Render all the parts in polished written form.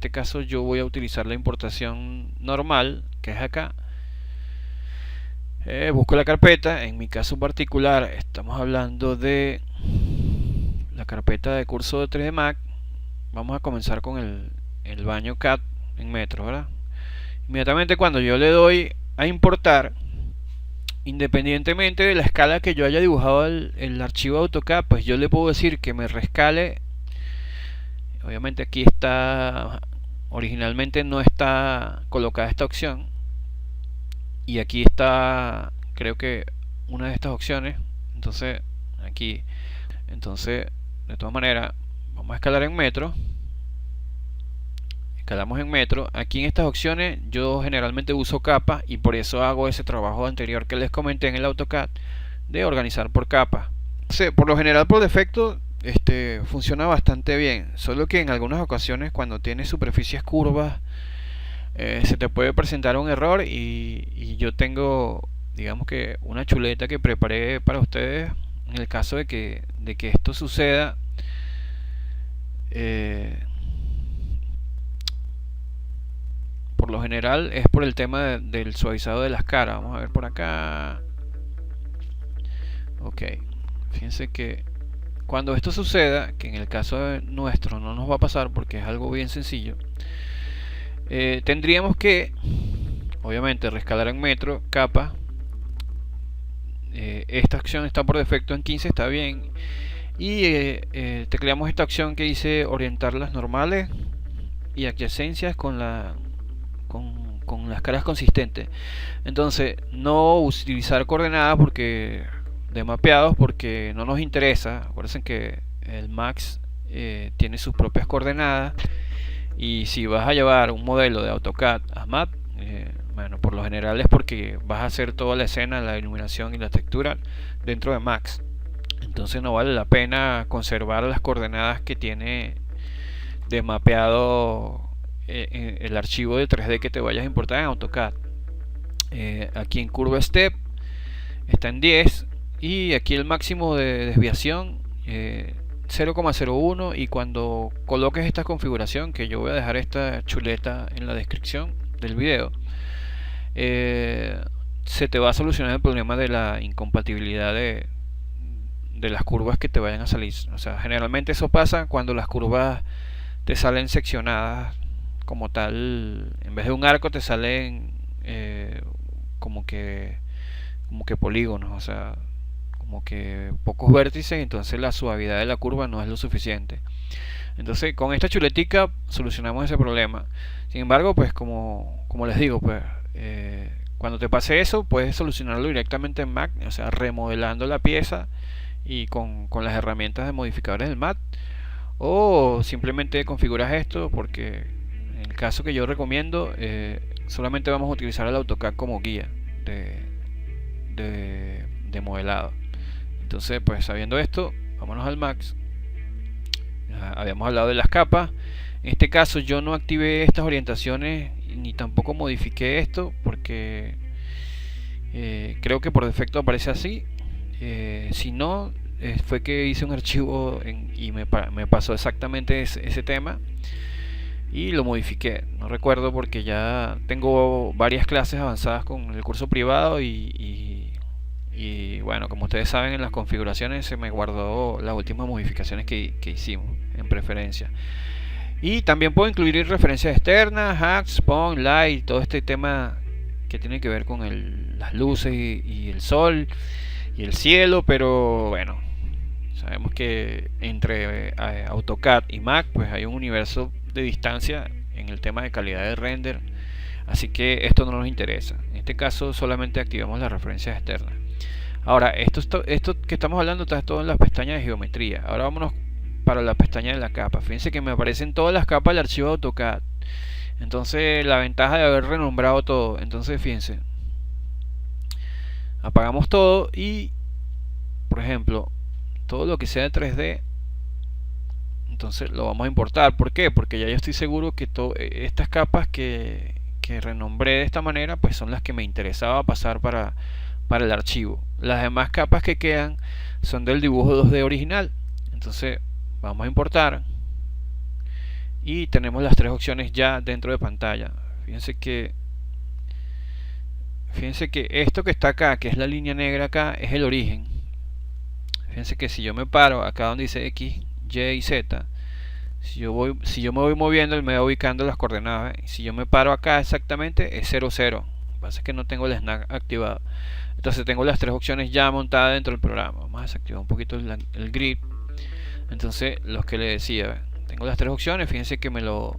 este caso yo voy a utilizar la importación normal, que es acá. Busco la carpeta. En mi caso particular estamos hablando de la carpeta de curso de 3D Max. Vamos a comenzar con el baño CAD en metros, ¿verdad? Inmediatamente cuando yo le doy a importar, independientemente de la escala que yo haya dibujado el archivo AutoCAD, pues yo le puedo decir que me rescale. Obviamente aquí está, originalmente no está colocada esta opción, y aquí está, creo que una de estas opciones. Entonces aquí, entonces de todas maneras vamos a escalar en metro. Escalamos en metro. Aquí en estas opciones yo generalmente uso capas, y por eso hago ese trabajo anterior que les comenté en el AutoCAD de organizar por capas. Por lo general, por defecto, funciona bastante bien, solo que en algunas ocasiones cuando tienes superficies curvas, se te puede presentar un error, y yo tengo, digamos que una chuleta que preparé para ustedes en el caso de que esto suceda. Por lo general es por el tema del suavizado de las caras. Vamos a ver por acá. Ok, fíjense que cuando esto suceda, que en el caso nuestro no nos va a pasar porque es algo bien sencillo, tendríamos que, obviamente, rescalar en metro, capa. Esta acción está por defecto en 15, está bien. Y tecleamos esta opción que dice orientar las normales y adyacencias con las caras consistentes. Entonces, no utilizar coordenadas de mapeados, porque no nos interesa. Acuérdense que el Max tiene sus propias coordenadas, y si vas a llevar un modelo de AutoCAD a MAT, bueno, por lo general es porque vas a hacer toda la escena, la iluminación y la textura dentro de Max. Entonces no vale la pena conservar las coordenadas que tiene de mapeado el archivo de 3D que te vayas a importar en AutoCAD. Aquí en Curve Step está en 10, y aquí el máximo de desviación 0,01. Y cuando coloques esta configuración, que yo voy a dejar esta chuleta en la descripción del video, se te va a solucionar el problema de la incompatibilidad de las curvas que te vayan a salir. O sea, generalmente eso pasa cuando las curvas te salen seccionadas como tal. En vez de un arco te salen como que polígonos, o sea, como que pocos vértices. Entonces la suavidad de la curva no es lo suficiente. Entonces con esta chuletica solucionamos ese problema. Sin embargo, pues como les digo, pues cuando te pase eso, puedes solucionarlo directamente en Mac, o sea, remodelando la pieza y con las herramientas de modificadores del MAT, o simplemente configuras esto, porque en el caso que yo recomiendo, solamente vamos a utilizar el AutoCAD como guía de modelado. Entonces, pues sabiendo esto, vámonos al Max. Habíamos hablado de las capas. En este caso yo no activé estas orientaciones ni tampoco modifiqué esto, porque creo que por defecto aparece así. Si no, fue que hice un archivo y me pasó exactamente ese tema y lo modifiqué. No recuerdo, porque ya tengo varias clases avanzadas con el curso privado, y bueno, como ustedes saben, en las configuraciones se me guardó las últimas modificaciones que hicimos en preferencia. Y también puedo incluir referencias externas, hacks, point, light, todo este tema que tiene que ver con las luces y el sol y el cielo. Pero bueno, sabemos que entre AutoCAD y Mac pues hay un universo de distancia en el tema de calidad de render, así que esto no nos interesa. En este caso solamente activamos las referencias externas. Ahora, esto que estamos hablando está todo en las pestañas de geometría. Ahora vámonos para la pestaña de la capa. Fíjense que me aparecen todas las capas del archivo de AutoCAD. Entonces, la ventaja de haber renombrado todo. Entonces, fíjense, apagamos todo y, por ejemplo, todo lo que sea de 3D, entonces lo vamos a importar. ¿Por qué? Porque ya yo estoy seguro que estas capas que renombré de esta manera, pues son las que me interesaba pasar para el archivo. Las demás capas que quedan son del dibujo 2D original. Entonces vamos a importar y tenemos las tres opciones ya dentro de pantalla. Fíjense que esto que está acá, que es la línea negra acá, es el origen. Fíjense que si yo me paro acá donde dice X, Y y Z, si yo me voy moviendo, él me va ubicando las coordenadas. Si yo me paro acá exactamente, es 0, 0. Lo que pasa es que no tengo el snap activado. Entonces tengo las tres opciones ya montadas dentro del programa. Vamos a desactivar un poquito el grid. Entonces, los que le decía, tengo las tres opciones. Fíjense que me lo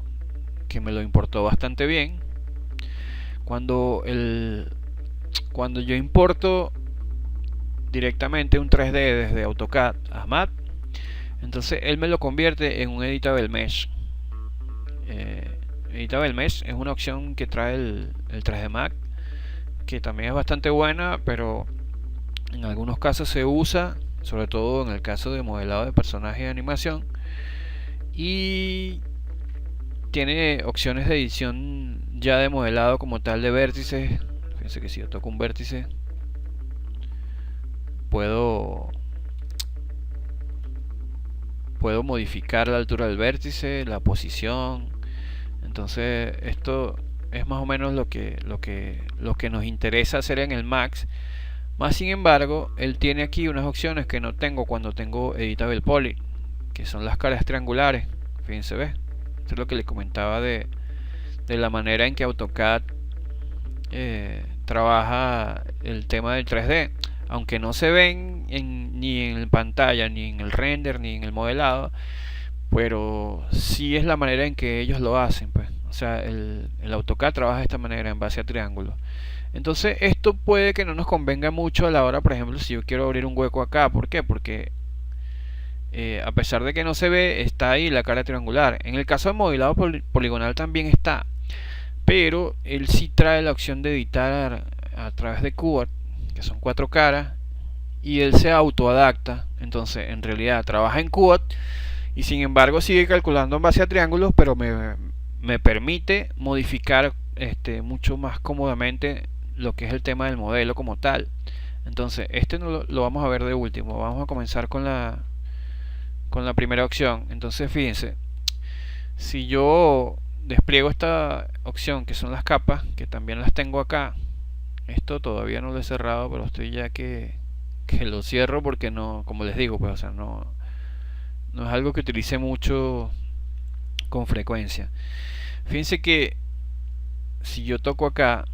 importó bastante bien. Cuando yo importo directamente un 3D desde AutoCAD a Math, entonces él me lo convierte en un Editable Mesh. Editable Mesh es una opción que trae el 3D Max, que también es bastante buena, pero en algunos casos se usa, sobre todo en el caso de modelado de personajes de animación, y tiene opciones de edición ya de modelado como tal de vértices. Fíjense que si yo toco un vértice, puedo modificar la altura del vértice, la posición. Entonces esto es más o menos lo que nos interesa hacer en el Max. Más sin embargo, él tiene aquí unas opciones que no tengo cuando tengo Editable Poly, que son las caras triangulares. Fíjense, ¿ves? Esto es lo que les comentaba de la manera en que AutoCAD trabaja el tema del 3D. Aunque no se ven ni en pantalla, ni en el render, ni en el modelado, pero sí es la manera en que ellos lo hacen, pues. O sea, el AutoCAD trabaja de esta manera, en base a triángulos. Entonces esto puede que no nos convenga mucho a la hora, por ejemplo, si yo quiero abrir un hueco acá. ¿Por qué? Porque a pesar de que no se ve, está ahí la cara triangular. En el caso de modelado poligonal también está, pero él sí trae la opción de editar a través de Qt, que son 4 caras, y él se autoadapta. Entonces en realidad trabaja en Qt y sin embargo sigue calculando en base a triángulos, pero me permite modificar mucho más cómodamente lo que es el tema del modelo como tal. Entonces no lo vamos a ver de último. Vamos a comenzar con la primera opción. Entonces fíjense, si yo despliego esta opción que son las capas, que también las tengo acá, esto todavía no lo he cerrado, pero estoy ya que lo cierro, porque no, como les digo, pues, o sea, no es algo que utilice mucho con frecuencia. Fíjense que si yo toco acá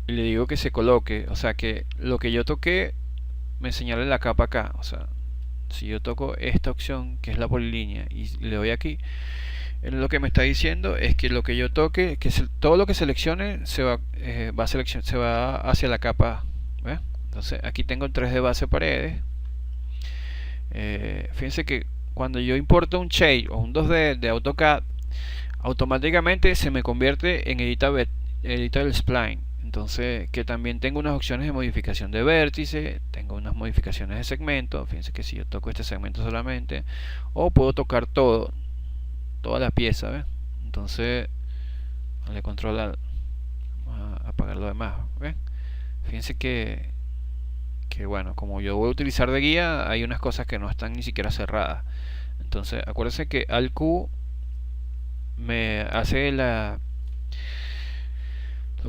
y le digo que se coloque, o sea, que lo que yo toqué me señale la capa acá. O sea, si yo toco esta opción que es la polilínea y le doy aquí, lo que me está diciendo es que lo que yo toque, todo lo que seleccione se va hacia la capa. ¿Ves? Entonces aquí tengo el 3D base paredes. Fíjense que cuando yo importo un shape o un 2D de AutoCAD, automáticamente se me convierte en Editable Spline. Entonces, que también tengo unas opciones de modificación de vértice, tengo unas modificaciones de segmento. Fíjense que si yo toco este segmento solamente, o puedo tocar toda la pieza, ¿ves? Entonces le controla, vamos a apagar lo demás, ¿ves? Fíjense que bueno, como yo voy a utilizar de guía, hay unas cosas que no están ni siquiera cerradas. Entonces acuérdense que al Q me hace lo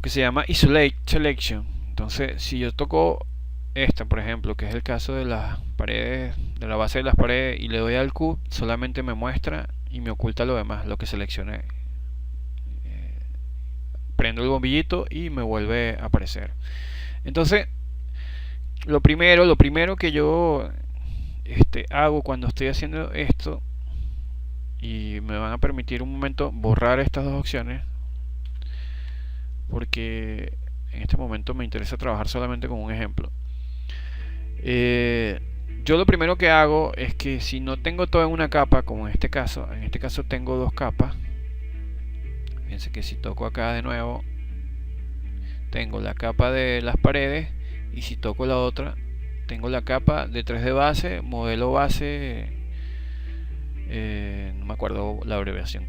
que se llama Isolate Selection. Entonces si yo toco esta, por ejemplo, que es el caso de las paredes, de la base de las paredes, y le doy al Q, solamente me muestra y me oculta lo demás, lo que seleccioné. Prendo el bombillito y me vuelve a aparecer. Entonces lo primero que yo hago cuando estoy haciendo esto, y me van a permitir un momento borrar estas dos opciones, porque en este momento me interesa trabajar solamente con un ejemplo. Yo lo primero que hago es que si no tengo todo en una capa, como en este caso tengo dos capas. Fíjense que si toco acá de nuevo, tengo la capa de las paredes, y si toco la otra, tengo la capa de 3D base, modelo base, no me acuerdo la abreviación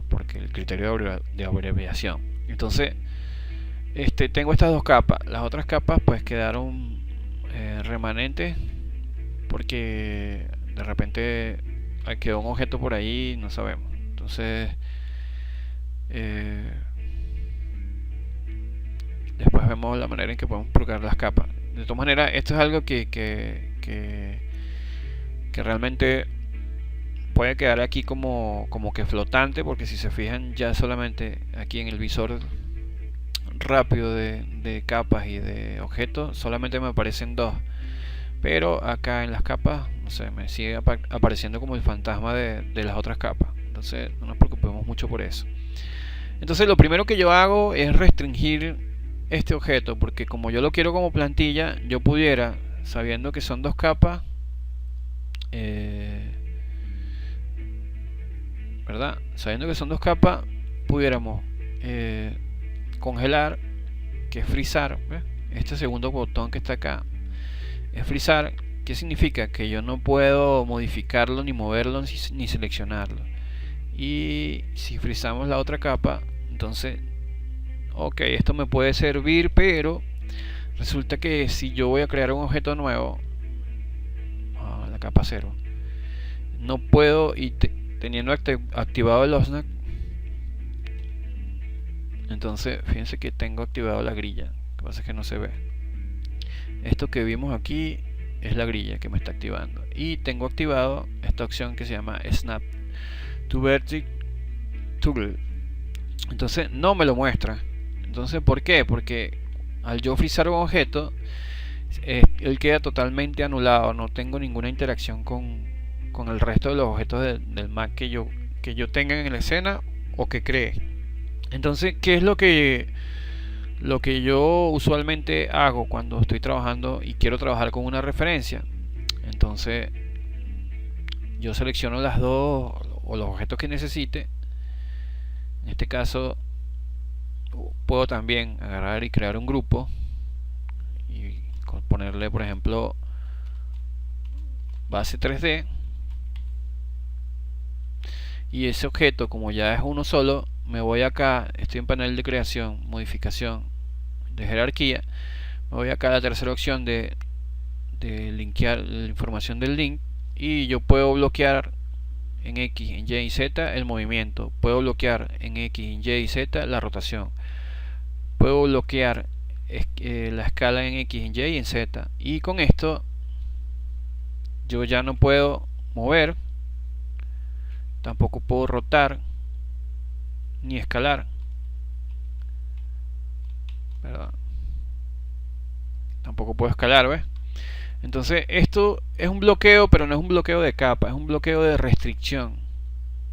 porque el criterio de abreviación. Entonces tengo estas dos capas. Las otras capas pues quedaron remanentes, porque de repente quedó un objeto por ahí, no sabemos. Entonces después vemos la manera en que podemos propagar las capas. De todas maneras, esto es algo que realmente puede quedar aquí como que flotante, porque si se fijan ya solamente aquí en el visor rápido de capas y de objetos solamente me aparecen dos, pero acá en las capas no sé, me sigue apareciendo como el fantasma de las otras capas. Entonces no nos preocupemos mucho por eso. Entonces lo primero que yo hago es restringir este objeto, porque como yo lo quiero como plantilla, yo pudiera, sabiendo que son dos capas, ¿verdad? Sabiendo que son dos capas, pudiéramos congelar, que es frizar. ¿Ves? Este segundo botón que está acá es frizar. ¿Qué significa? Que yo no puedo modificarlo, ni moverlo, ni seleccionarlo. Y si frizamos la otra capa, entonces, ok, esto me puede servir, pero resulta que si yo voy a crear un objeto nuevo, la capa 0, no puedo, y teniendo activado el OSNAC, entonces fíjense que tengo activado la grilla. Lo que pasa es que no se ve. Esto que vimos aquí es la grilla que me está activando, y tengo activado esta opción que se llama Snap to Vertex Toggle. Entonces no me lo muestra. Entonces, ¿por qué? Porque al yo frizar un objeto, él queda totalmente anulado. No tengo ninguna interacción con el resto de los objetos del Mac que yo tenga en la escena o que cree. Entonces, ¿qué es lo que yo usualmente hago cuando estoy trabajando y quiero trabajar con una referencia? Entonces yo selecciono las dos o los objetos que necesite. En este caso puedo también agarrar y crear un grupo y ponerle, por ejemplo, base 3D, y ese objeto, como ya es uno solo, me voy acá, estoy en panel de creación, modificación de jerarquía, me voy acá a la tercera opción de linkear la información del link, y yo puedo bloquear en X, en Y y Z el movimiento, puedo bloquear en X, en Y y Z la rotación, puedo bloquear la escala en X, en Y y en Z, y con esto yo ya no puedo mover, tampoco puedo rotar ni escalar. Perdón. Tampoco puedo escalar, ¿ves? Entonces esto es un bloqueo, pero no es un bloqueo de capa, es un bloqueo de restricción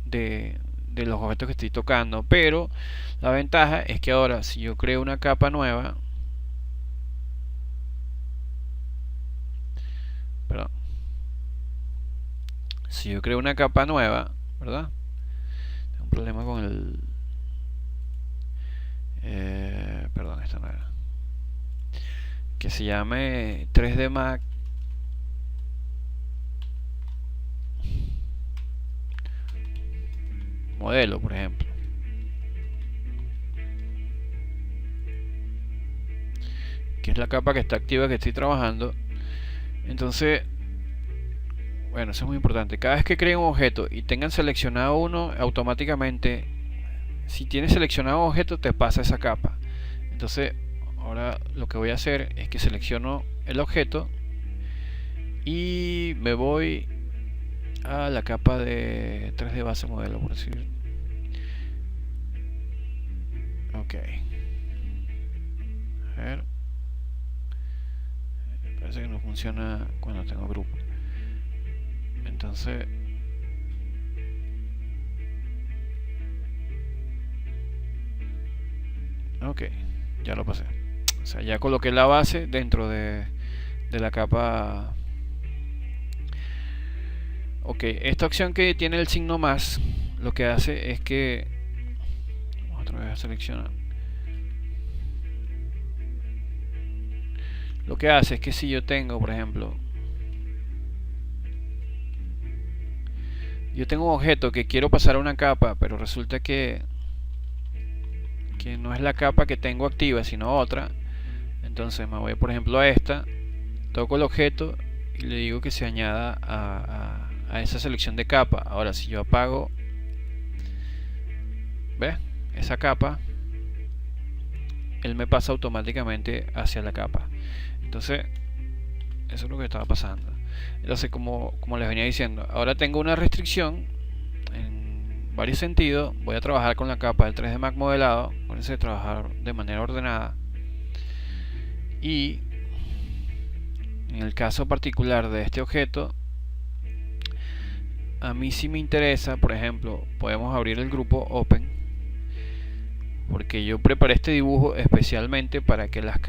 de los objetos que estoy tocando. Pero la ventaja es que ahora si yo creo una capa nueva, perdón, si yo creo una capa nueva, ¿verdad? Tengo un problema con el perdón, esta no era, que se llame 3D Max modelo, por ejemplo, que es la capa que está activa, que estoy trabajando. Entonces, bueno, eso es muy importante. Cada vez que creen un objeto y tengan seleccionado uno, automáticamente, si tienes seleccionado un objeto, te pasa esa capa. Entonces ahora lo que voy a hacer es que selecciono el objeto y me voy a la capa de 3D base modelo, por decir. Ok, a ver, parece que no funciona cuando tengo grupo. Entonces ok, ya lo pasé. O sea, ya coloqué la base dentro de la capa. Ok, esta opción que tiene el signo más, lo que hace es que, vamos otra vez a seleccionar, lo que hace es que si yo tengo, por ejemplo, yo tengo un objeto que quiero pasar a una capa, pero resulta que no es la capa que tengo activa, sino otra, entonces me voy, por ejemplo, a esta, toco el objeto y le digo que se añada a esa selección de capa. Ahora si yo apago, ¿ves? Esa capa, él me pasa automáticamente hacia la capa. Entonces eso es lo que estaba pasando. Entonces como les venía diciendo, ahora tengo una restricción en varios sentidos. Voy a trabajar con la capa del 3D Max modelado, acuérdense, trabajar de manera ordenada. Y en el caso particular de este objeto, a mí sí me interesa, por ejemplo, podemos abrir el grupo Open, porque yo preparé este dibujo especialmente para que las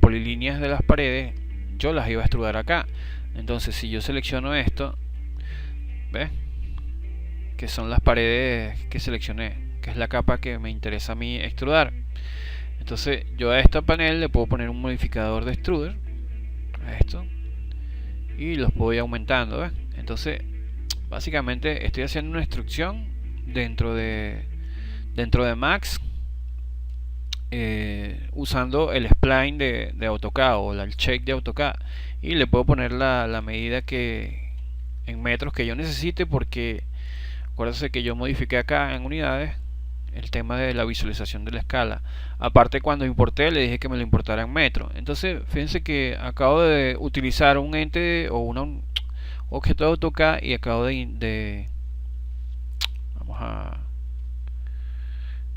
polilíneas de las paredes yo las iba a extrudar acá. Entonces si yo selecciono esto, ¿ves? Que son las paredes que seleccioné, que es la capa que me interesa a mí extrudar. Entonces yo a este panel le puedo poner un modificador de extruder, a esto, y los puedo ir aumentando, ¿ves? Entonces básicamente estoy haciendo una instrucción dentro de Max, usando el spline de AutoCAD o el check de AutoCAD, y le puedo poner la medida que en metros que yo necesite, porque acuérdense que yo modifiqué acá en unidades el tema de la visualización de la escala. Aparte, cuando importé le dije que me lo importara en metros. Entonces fíjense que acabo de utilizar un ente o un objeto de AutoCAD y acabo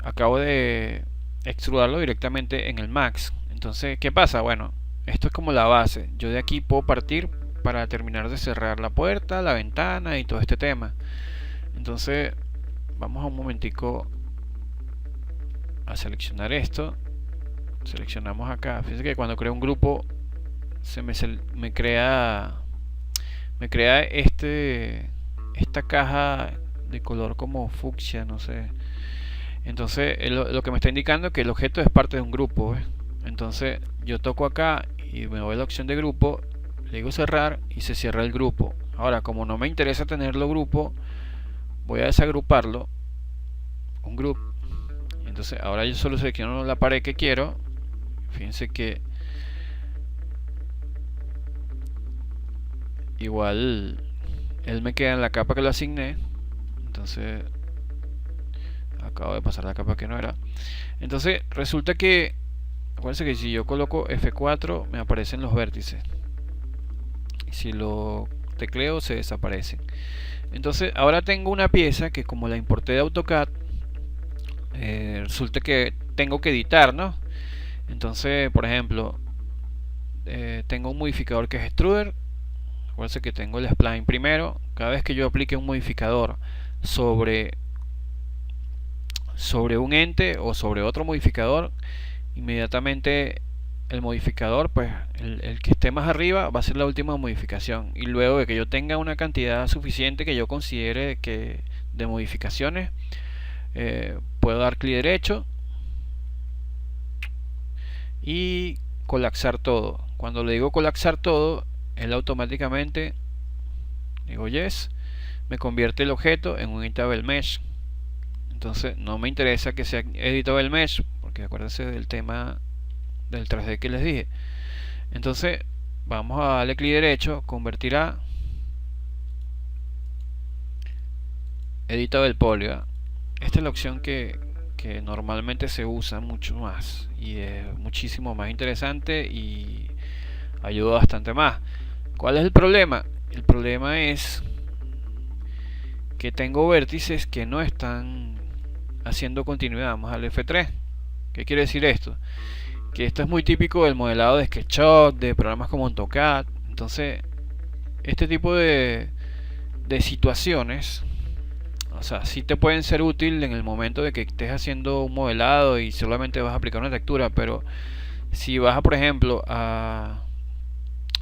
acabo de extrudarlo directamente en el Max. Entonces, ¿qué pasa? Bueno, esto es como la base. Yo de aquí puedo partir para terminar de cerrar la puerta, la ventana y todo este tema. Entonces vamos a un momentico a seleccionar esto. Seleccionamos acá. Fíjense que cuando creo un grupo me crea esta caja de color como fucsia, no sé. Entonces lo que me está indicando es que el objeto es parte de un grupo, ¿ves? Entonces yo toco acá y me voy a la opción de grupo, le digo cerrar y se cierra el grupo. Ahora, como no me interesa tenerlo grupo, voy a desagruparlo, un group. Entonces ahora yo solo selecciono la pared que quiero. Fíjense que igual él me queda en la capa que lo asigné. Entonces acabo de pasar la capa que no era. Entonces resulta que, acuérdense que si yo coloco F4 me aparecen los vértices, y si lo tecleo se desaparecen. Entonces ahora tengo una pieza que, como la importé de AutoCAD, resulta que tengo que editar, ¿no? Entonces, por ejemplo, tengo un modificador que es extruder. Acuérdense que tengo el spline primero. Cada vez que yo aplique un modificador sobre un ente o sobre otro modificador, inmediatamente el modificador, pues el que esté más arriba va a ser la última modificación, y luego de que yo tenga una cantidad suficiente que yo considere que de modificaciones, puedo dar clic derecho y colapsar todo. Cuando le digo colapsar todo, él automáticamente, digo yes, me convierte el objeto en un editable mesh. Entonces no me interesa que sea editable mesh, porque acuérdense del tema del 3D que les dije. Entonces vamos a darle clic derecho, convertir a editable poly. Esta es la opción que normalmente se usa mucho más y es muchísimo más interesante y ayuda bastante más. ¿Cuál es el problema? El problema es que tengo vértices que no están haciendo continuidad. Vamos al F3. ¿Qué quiere decir esto? Que esto es muy típico del modelado de SketchUp, de programas como AutoCAD. Entonces, este tipo de situaciones, o sea, sí te pueden ser útil en el momento de que estés haciendo un modelado y solamente vas a aplicar una textura, pero si vas a, por ejemplo, a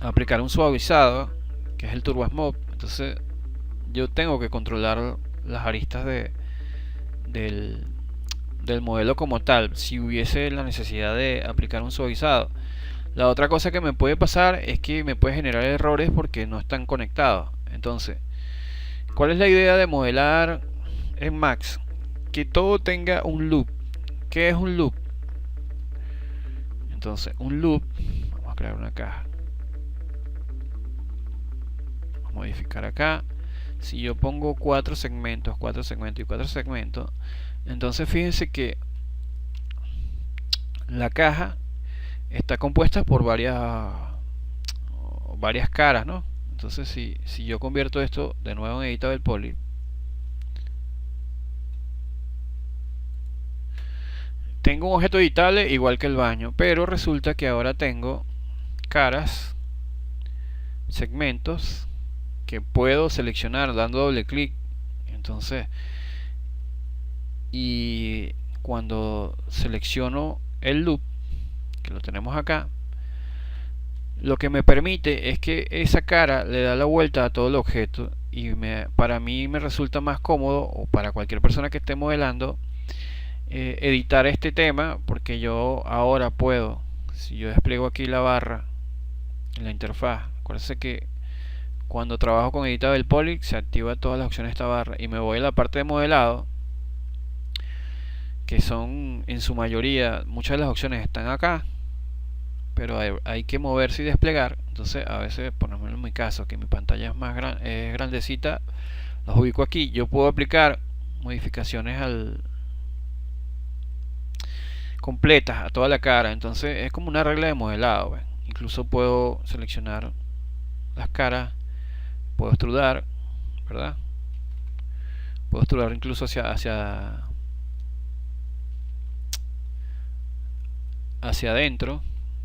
aplicar un suavizado, que es el Turbo Smooth, entonces yo tengo que controlar las aristas del modelo como tal, si hubiese la necesidad de aplicar un suavizado. La otra cosa que me puede pasar es que me puede generar errores porque no están conectados. Entonces, ¿cuál es la idea de modelar en Max? Que todo tenga un loop. ¿Qué es un loop? Entonces, un loop, vamos a crear una caja. modificar acá. Si yo pongo 4 segmentos, 4 segmentos y 4 segmentos, entonces fíjense que la caja está compuesta por varias caras, ¿no? Entonces si yo convierto esto de nuevo en Editable Poly, tengo un objeto editable igual que el baño, pero resulta que ahora tengo caras, segmentos que puedo seleccionar dando doble clic. Entonces, y cuando selecciono el loop, que lo tenemos acá, lo que me permite es que esa cara le da la vuelta a todo el objeto, y para mí me resulta más cómodo, o para cualquier persona que esté modelando, editar este tema, porque yo ahora puedo, si yo despliego aquí la barra en la interfaz, acuérdense que cuando trabajo con Editable Poly se activa todas las opciones de esta barra, y me voy a la parte de modelado, que son en su mayoría, muchas de las opciones están acá, pero hay que moverse y desplegar. Entonces a veces, por lo menos en mi caso, que mi pantalla es más grandecita, los ubico aquí. Yo puedo aplicar modificaciones completas a toda la cara. Entonces es como una regla de modelado, ¿ven? Incluso puedo seleccionar las caras, puedo extrudar, ¿verdad? Puedo extrudar incluso hacia adentro.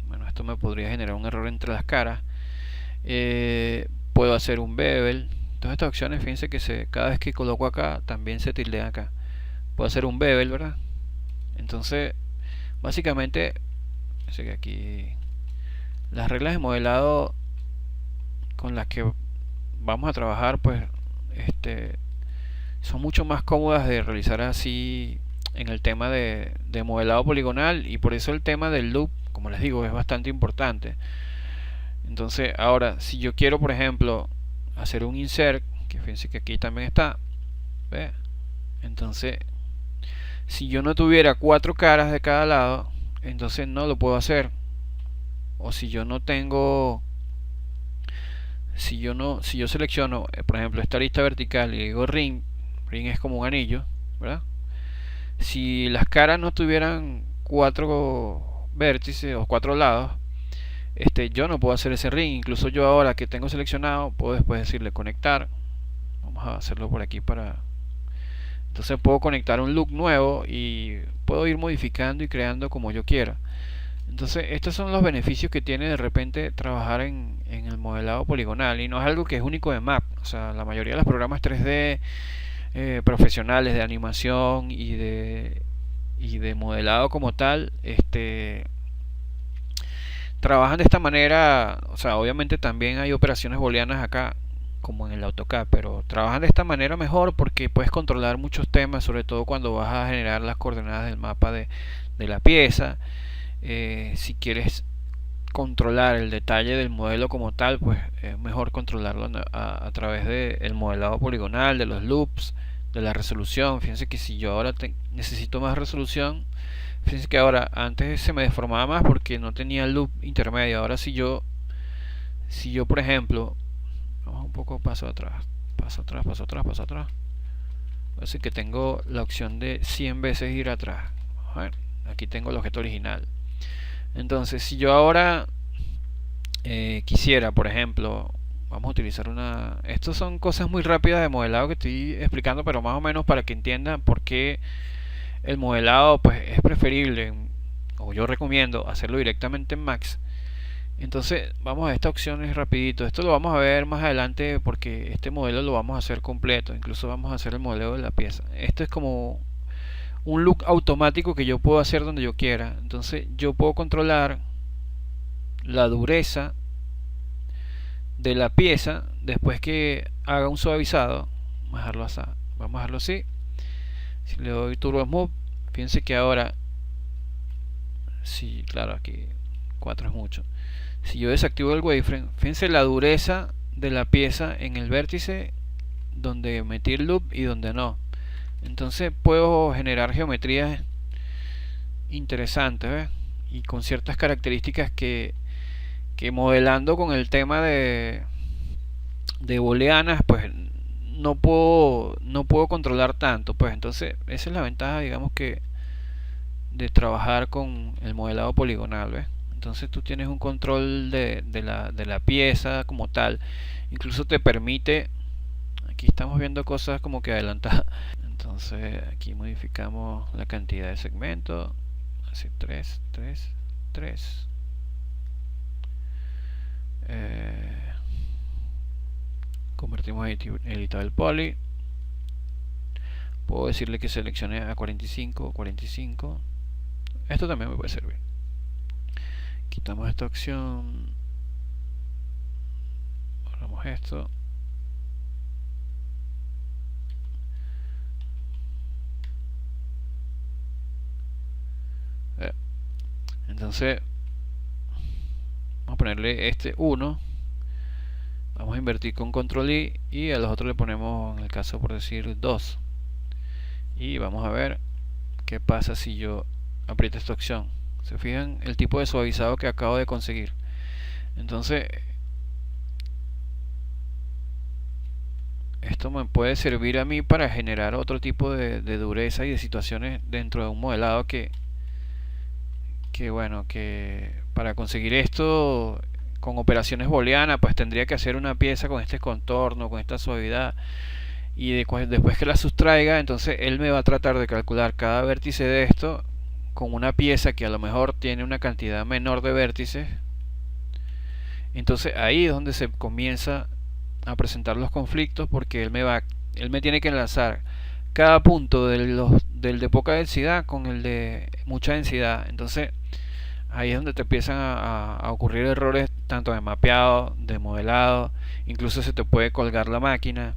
Bueno, esto me podría generar un error entre las caras. Puedo hacer un bevel. Todas estas opciones, fíjense que cada vez que coloco acá también se tildea acá. Puedo hacer un bevel, ¿verdad? Entonces básicamente, fíjense que aquí las reglas de modelado con las que vamos a trabajar, pues son mucho más cómodas de realizar así en el tema de modelado poligonal, y por eso el tema del loop, como les digo, es bastante importante. Entonces ahora, si yo quiero, por ejemplo, hacer un insert, que fíjense que aquí también está, ¿ve? Entonces, si yo no tuviera 4 caras de cada lado, entonces no lo puedo hacer. O si yo no tengo, si yo selecciono, por ejemplo, esta lista vertical y digo ring es como un anillo, ¿verdad? Si las caras no tuvieran 4 vértices o 4 lados, yo no puedo hacer ese ring. Incluso yo ahora que tengo seleccionado, puedo después decirle conectar. Vamos a hacerlo por aquí entonces puedo conectar un look nuevo y puedo ir modificando y creando como yo quiera. Entonces estos son los beneficios que tiene de repente trabajar en el modelado poligonal, y no es algo que es único de Map. O sea, la mayoría de los programas 3D profesionales de animación y de modelado como tal, trabajan de esta manera. O sea, obviamente también hay operaciones booleanas acá como en el AutoCAD, pero trabajan de esta manera mejor porque puedes controlar muchos temas, sobre todo cuando vas a generar las coordenadas del mapa de la pieza. Si quieres controlar el detalle del modelo como tal, pues es mejor controlarlo a través del modelado poligonal, de los loops, de la resolución. Fíjense que si yo ahora necesito más resolución, fíjense que ahora antes se me deformaba más porque no tenía loop intermedio. Ahora si yo por ejemplo, vamos un poco paso atrás. Así que tengo la opción de 100 veces ir atrás. Aquí tengo el objeto original. Entonces si yo ahora quisiera, por ejemplo, vamos a utilizar estos son cosas muy rápidas de modelado que estoy explicando, pero más o menos para que entiendan por qué el modelado pues es preferible, o yo recomiendo hacerlo directamente en Max. Entonces vamos a estas opciones rapidito. Esto lo vamos a ver más adelante porque este modelo lo vamos a hacer completo. Incluso vamos a hacer el modelo de la pieza. Esto es como un look automático que yo puedo hacer donde yo quiera. Entonces yo puedo controlar la dureza de la pieza después que haga un suavizado. Vamos a dejarlo así. Si le doy Turbo Smooth, fíjense que ahora, sí, claro, aquí 4 es mucho. Si yo desactivo el wireframe, fíjense la dureza de la pieza en el vértice donde metí el loop y donde no. Entonces puedo generar geometrías interesantes, ¿ves? Y con ciertas características que modelando con el tema de de booleanas, pues no puedo controlar tanto, pues entonces esa es la ventaja, digamos, que de trabajar con el modelado poligonal, ¿ves? Entonces tú tienes un control de la pieza como tal. Incluso te permite, aquí estamos viendo cosas como que adelantadas. Entonces aquí modificamos la cantidad de segmentos, así 3 3 3. Convertimos editable poly. Puedo decirle que seleccione a 45, 45. Esto también me puede servir. Quitamos esta opción. Borramos esto. Entonces vamos a ponerle este 1. Vamos a invertir con control I y a los otros le ponemos, en el caso por decir, 2. Y vamos a ver qué pasa si yo aprieto esta opción. Se fijan el tipo de suavizado que acabo de conseguir. Entonces esto me puede servir a mí para generar otro tipo de dureza y de situaciones dentro de un modelado que bueno, que para conseguir esto con operaciones booleanas pues tendría que hacer una pieza con este contorno, con esta suavidad, y después que la sustraiga, entonces él me va a tratar de calcular cada vértice de esto con una pieza que a lo mejor tiene una cantidad menor de vértices. Entonces ahí es donde se comienza a presentar los conflictos, porque él me tiene que enlazar cada punto del de poca densidad con el de mucha densidad. Entonces ahí es donde te empiezan a ocurrir errores tanto de mapeado, de modelado, incluso se te puede colgar la máquina.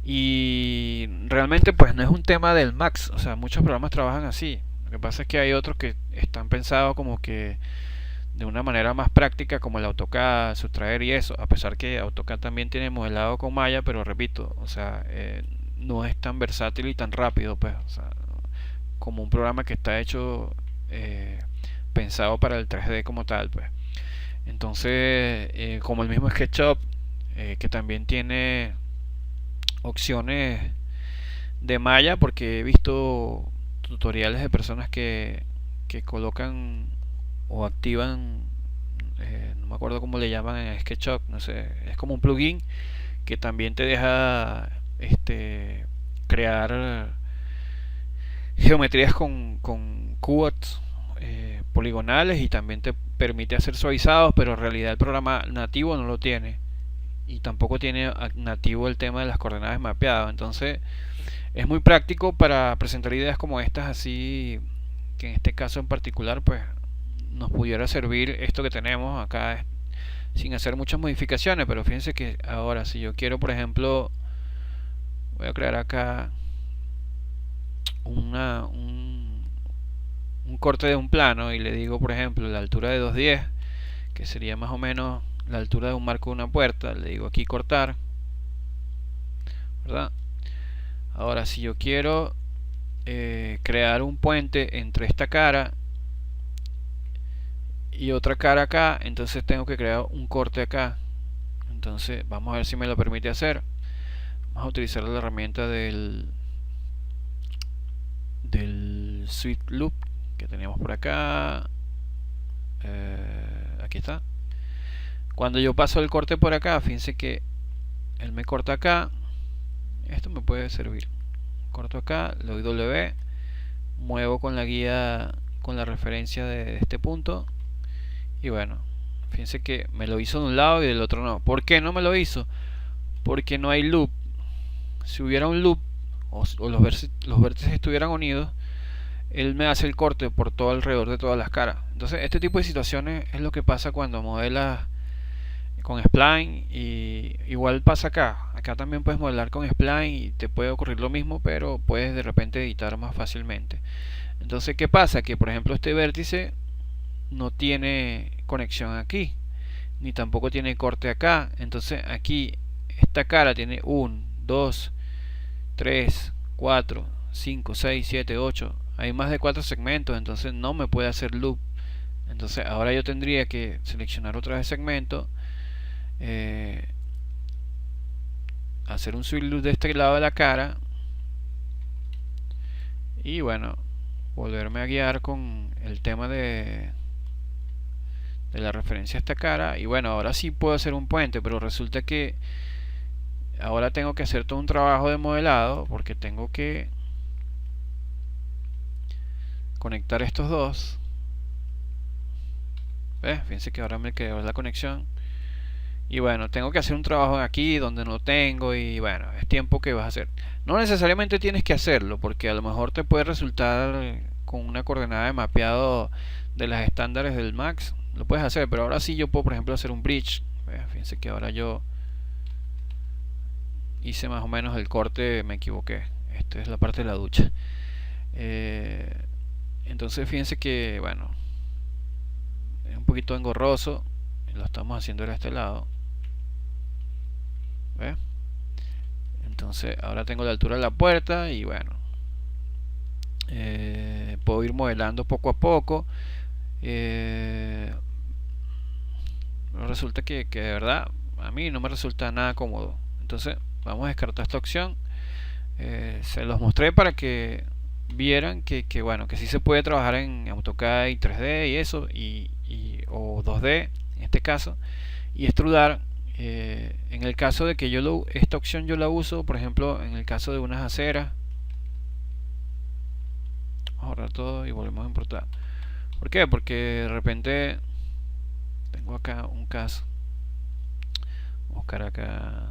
Y realmente pues no es un tema del Max, o sea, muchos programas trabajan así. Lo que pasa es que hay otros que están pensados como que de una manera más práctica, como el AutoCAD, sustraer y eso, a pesar que AutoCAD también tiene modelado con Maya, pero repito, o sea, no es tan versátil y tan rápido, pues, o sea, como un programa que está hecho, pensado para el 3D como tal, pues. Entonces, como el mismo SketchUp, que también tiene opciones de Maya, porque he visto tutoriales de personas que colocan o activan, no me acuerdo cómo le llaman en SketchUp, no sé, es como un plugin que también te deja crear geometrías con QWERTY poligonales, y también te permite hacer suavizados, pero en realidad el programa nativo no lo tiene, y tampoco tiene nativo el tema de las coordenadas mapeadas. Entonces es muy práctico para presentar ideas como estas, así que en este caso en particular pues nos pudiera servir esto que tenemos acá sin hacer muchas modificaciones. Pero fíjense que ahora si yo quiero, por ejemplo, voy a crear acá un corte de un plano y le digo, por ejemplo, la altura de 210, que sería más o menos la altura de un marco de una puerta. Le digo aquí cortar, ¿verdad? Ahora si yo quiero crear un puente entre esta cara y otra cara acá, entonces tengo que crear un corte acá. Entonces vamos a ver si me lo permite hacer. Vamos a utilizar la herramienta del Sweet Loop que tenemos por acá. Aquí está. Cuando yo paso el corte por acá, fíjense que él me corta acá. Esto me puede servir. Corto acá, le doy W, muevo con la guía, con la referencia de este punto, y bueno, fíjense que me lo hizo de un lado y del otro no. ¿Por qué no me lo hizo? Porque no hay loop. Si hubiera un loop, o los vértices estuvieran unidos, él me hace el corte por todo alrededor de todas las caras. Entonces este tipo de situaciones es lo que pasa cuando modelas con spline, y igual pasa acá también puedes modelar con spline y te puede ocurrir lo mismo, pero puedes de repente editar más fácilmente. Entonces ¿qué pasa? Que por ejemplo este vértice no tiene conexión aquí, ni tampoco tiene corte acá. Entonces aquí esta cara tiene 1, 2, 3, 4, 5, 6, 7, 8. Hay más de 4 segmentos, entonces no me puede hacer loop. Entonces ahora yo tendría que seleccionar otra vez segmento, hacer un sweep loop de este lado de la cara y bueno, volverme a guiar con el tema de la referencia a esta cara. Y bueno, ahora sí puedo hacer un puente, pero resulta que ahora tengo que hacer todo un trabajo de modelado porque tengo que conectar estos dos. ¿Ves? Fíjense que ahora me quedó la conexión. Y bueno, tengo que hacer un trabajo aquí donde no tengo. Y bueno, es tiempo que vas a hacer. No necesariamente tienes que hacerlo, porque a lo mejor te puede resultar con una coordenada de mapeado de las estándares del Max. Lo puedes hacer, pero ahora sí yo puedo, por ejemplo, hacer un bridge. Fíjense que ahora yo hice más o menos el corte, me equivoqué. Esta es la parte de la ducha. Entonces fíjense que, bueno, es un poquito engorroso. Lo estamos haciendo de este lado. ¿Ves? Entonces ahora tengo la altura de la puerta y bueno, puedo ir modelando poco a poco. Resulta que de verdad a mí no me resulta nada cómodo. Entonces vamos a descartar esta opción. Se los mostré para que vieran que bueno, que sí se puede trabajar en AutoCAD y 3D y eso, o 2D en este caso, y extrudar. En el caso de que esta opción yo la uso, por ejemplo, en el caso de unas aceras. Vamos a borrar todo y volvemos a importar. ¿Por qué? Porque de repente tengo acá un caso. Vamos a buscar acá.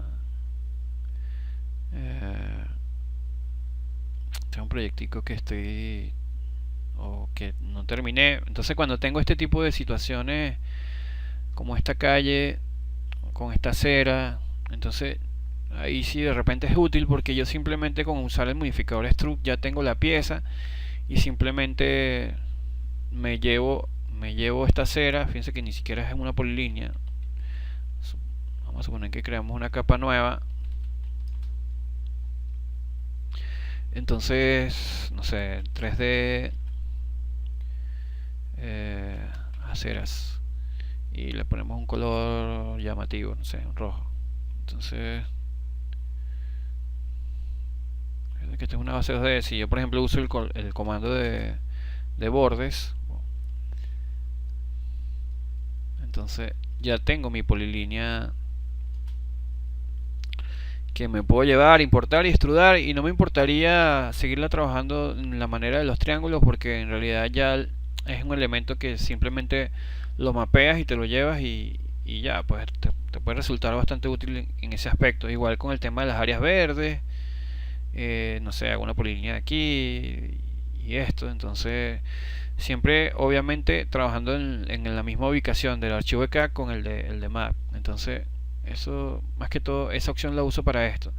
Este es un proyectico que estoy o que no terminé. Entonces cuando tengo este tipo de situaciones como esta calle con esta acera, entonces ahí sí de repente es útil porque yo simplemente con usar el modificador Struct ya tengo la pieza y simplemente me llevo esta acera. Fíjense que ni siquiera es una polilínea. Vamos a suponer que creamos una capa nueva. Entonces, no sé, 3D aceras y le ponemos un color llamativo, no sé, un rojo. Entonces, que esta es una base 2D. Si yo por ejemplo uso el comando de bordes, entonces ya tengo mi polilínea que me puedo llevar, importar y extrudar, y no me importaría seguirla trabajando en la manera de los triángulos porque en realidad ya es un elemento que simplemente lo mapeas y te lo llevas y ya, pues te puede resultar bastante útil en ese aspecto. Igual con el tema de las áreas verdes, no sé, hago una polilínea de aquí y esto. Entonces siempre obviamente trabajando en la misma ubicación del archivo de CAD con el de map. Entonces eso, más que todo, esa opción la uso para esto.